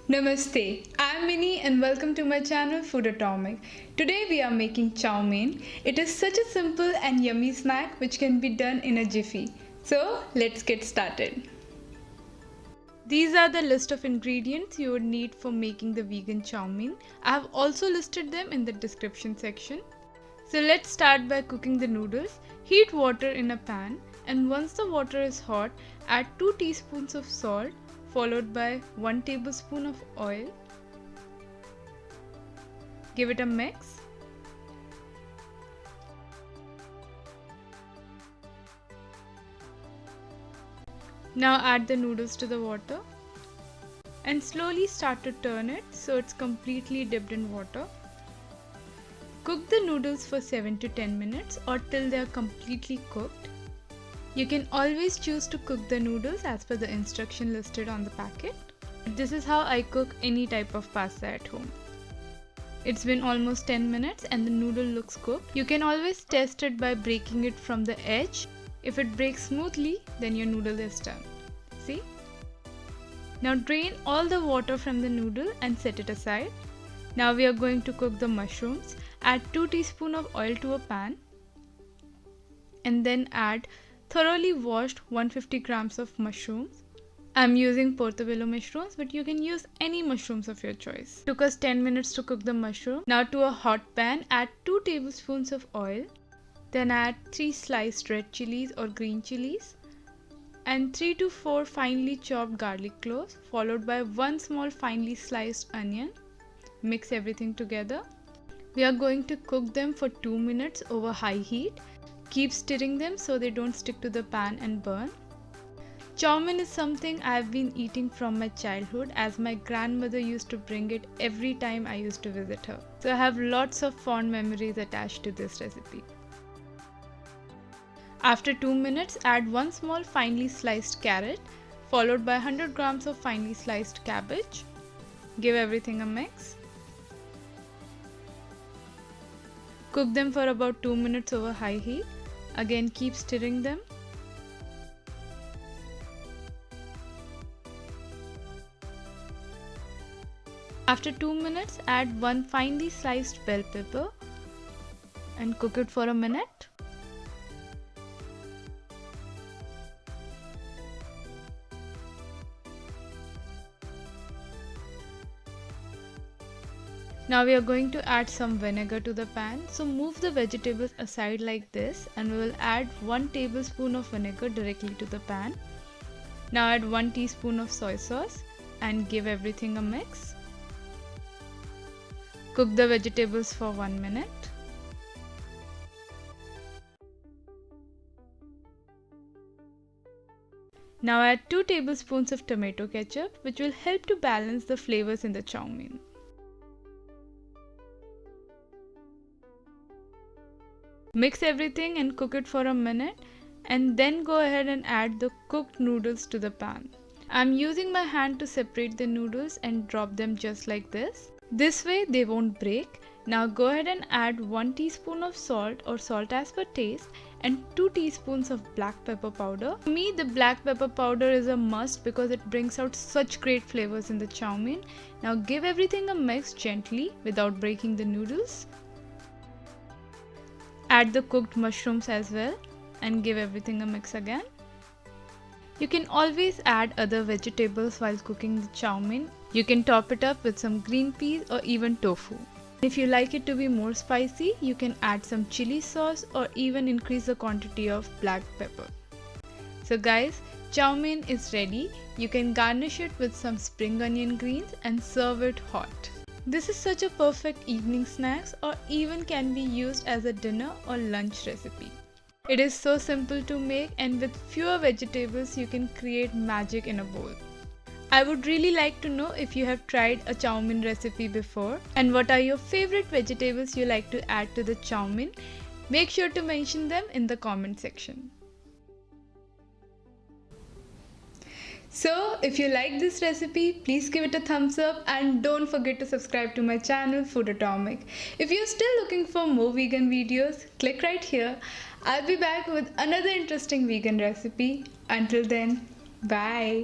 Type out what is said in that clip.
Namaste, I'm Minnie and welcome to my channel Food Atomic. Today we are making chow mein. It is such a simple and yummy snack which can be done in a jiffy. So let's get started. These are the list of ingredients you would need for making the vegan chow mein. I have also listed them in the description section. So let's start by cooking the noodles. Heat water in a pan and once the water is hot, add 2 teaspoons of salt followed by 1 tablespoon of oil. Give it a mix. Now add the noodles to the water and slowly start to turn it so it's completely dipped in water. Cook the noodles for 7 to 10 minutes or till they are completely cooked. You can always choose to cook the noodles as per the instruction listed on the packet. This is how I cook any type of pasta at home. It's been almost 10 minutes and the noodle looks cooked. You can always test it by breaking it from the edge. If it breaks smoothly, then your noodle is done. See? Now drain all the water from the noodle and set it aside. Now we are going to cook the mushrooms. Add 2 teaspoons of oil to a pan and then add thoroughly washed 150 grams of mushrooms. I'm using portobello mushrooms, but you can use any mushrooms of your choice. Took us 10 minutes to cook the mushroom. Now to a hot pan, add 2 tablespoons of oil. Then add 3 sliced red chilies or green chilies and 3 to 4 finely chopped garlic cloves followed by 1 small finely sliced onion. Mix everything together. We are going to cook them for 2 minutes over high heat. Keep stirring them so they don't stick to the pan and burn. Chow mein is something I have been eating from my childhood as my grandmother used to bring it every time I used to visit her. So I have lots of fond memories attached to this recipe. After 2 minutes, add 1 small finely sliced carrot followed by 100 grams of finely sliced cabbage. Give everything a mix. Cook them for about 2 minutes over high heat. Again, keep stirring them. After 2 minutes, add 1 finely sliced bell pepper and cook it for a minute. Now we are going to add some vinegar to the pan. So move the vegetables aside like this and we will add 1 tablespoon of vinegar directly to the pan. Now add 1 teaspoon of soy sauce and give everything a mix. Cook the vegetables for 1 minute. Now add 2 tablespoons of tomato ketchup, which will help to balance the flavors in the chow mein. Mix everything and cook it for a minute and then go ahead and add the cooked noodles to the pan. I'm using my hand to separate the noodles and drop them just like this. This way they won't break. Now go ahead and add 1 teaspoon of salt or salt as per taste and 2 teaspoons of black pepper powder. For me, the black pepper powder is a must because it brings out such great flavors in the chow mein. Now give everything a mix gently without breaking the noodles. Add the cooked mushrooms as well and give everything a mix again. You can always add other vegetables while cooking the chow mein. You can top it up with some green peas or even tofu. If you like it to be more spicy, you can add some chili sauce or even increase the quantity of black pepper. So guys, chow mein is ready. You can garnish it with some spring onion greens and serve it hot. This is such a perfect evening snacks or even can be used as a dinner or lunch recipe. It is so simple to make and with fewer vegetables you can create magic in a bowl. I would really like to know if you have tried a chow mein recipe before and what are your favorite vegetables you like to add to the chow mein. Make sure to mention them in the comment section. So if you like this recipe, please give it a thumbs up and don't forget to subscribe to my channel Food Atomic. If you're still looking for more vegan videos, click right here. I'll be back with another interesting vegan recipe. Until then, bye.